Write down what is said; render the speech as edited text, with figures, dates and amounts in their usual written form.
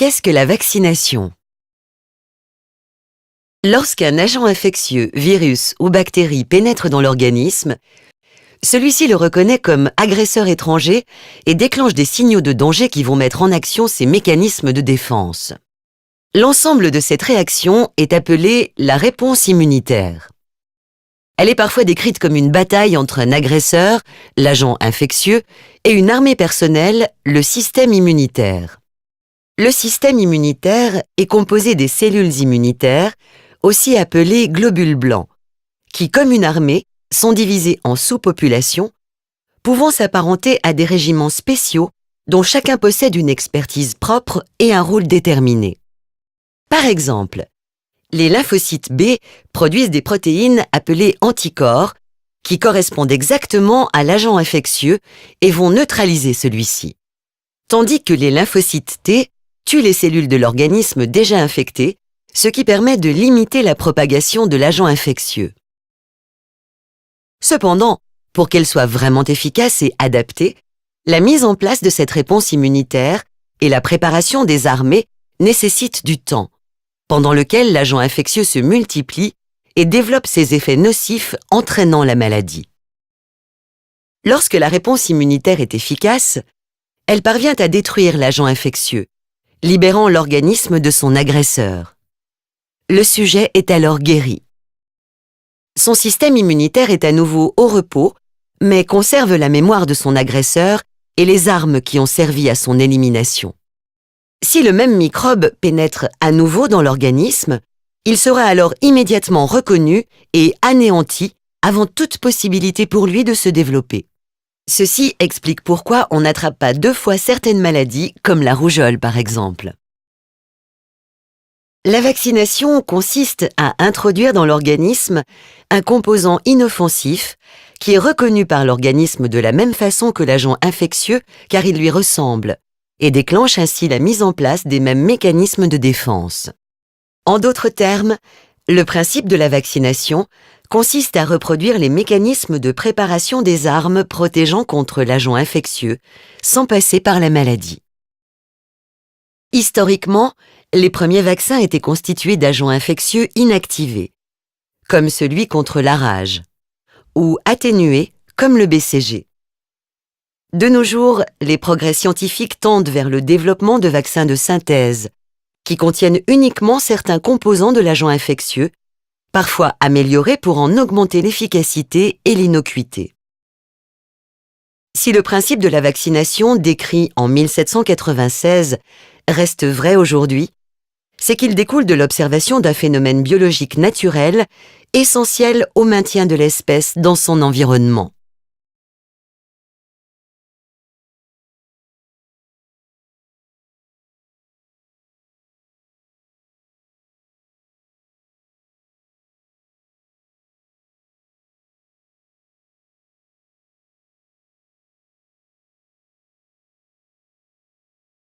Qu'est-ce que la vaccination? Lorsqu'un agent infectieux, virus ou bactérie pénètre dans l'organisme, celui-ci le reconnaît comme agresseur étranger et déclenche des signaux de danger qui vont mettre en action ses mécanismes de défense. L'ensemble de cette réaction est appelée la réponse immunitaire. Elle est parfois décrite comme une bataille entre un agresseur, l'agent infectieux, et une armée personnelle, le système immunitaire. Le système immunitaire est composé des cellules immunitaires, aussi appelées globules blancs, qui, comme une armée, sont divisées en sous-populations, pouvant s'apparenter à des régiments spéciaux dont chacun possède une expertise propre et un rôle déterminé. Par exemple, les lymphocytes B produisent des protéines appelées anticorps qui correspondent exactement à l'agent infectieux et vont neutraliser celui-ci. Tandis que les lymphocytes T tuent les cellules de l'organisme déjà infectées, ce qui permet de limiter la propagation de l'agent infectieux. Cependant, pour qu'elle soit vraiment efficace et adaptée, la mise en place de cette réponse immunitaire et la préparation des armées nécessitent du temps, pendant lequel l'agent infectieux se multiplie et développe ses effets nocifs entraînant la maladie. Lorsque la réponse immunitaire est efficace, elle parvient à détruire l'agent infectieux, libérant l'organisme de son agresseur. Le sujet est alors guéri. Son système immunitaire est à nouveau au repos, mais conserve la mémoire de son agresseur et les armes qui ont servi à son élimination. Si le même microbe pénètre à nouveau dans l'organisme, il sera alors immédiatement reconnu et anéanti avant toute possibilité pour lui de se développer. Ceci explique pourquoi on n'attrape pas 2 fois certaines maladies, comme la rougeole par exemple. La vaccination consiste à introduire dans l'organisme un composant inoffensif qui est reconnu par l'organisme de la même façon que l'agent infectieux car il lui ressemble et déclenche ainsi la mise en place des mêmes mécanismes de défense. En d'autres termes, le principe de la vaccination consiste à reproduire les mécanismes de préparation des armes protégeant contre l'agent infectieux sans passer par la maladie. Historiquement, les premiers vaccins étaient constitués d'agents infectieux inactivés, comme celui contre la rage, ou atténués, comme le BCG. De nos jours, les progrès scientifiques tendent vers le développement de vaccins de synthèse, qui contiennent uniquement certains composants de l'agent infectieux, parfois améliorés pour en augmenter l'efficacité et l'innocuité. Si le principe de la vaccination décrit en 1796 reste vrai aujourd'hui, c'est qu'il découle de l'observation d'un phénomène biologique naturel essentiel au maintien de l'espèce dans son environnement.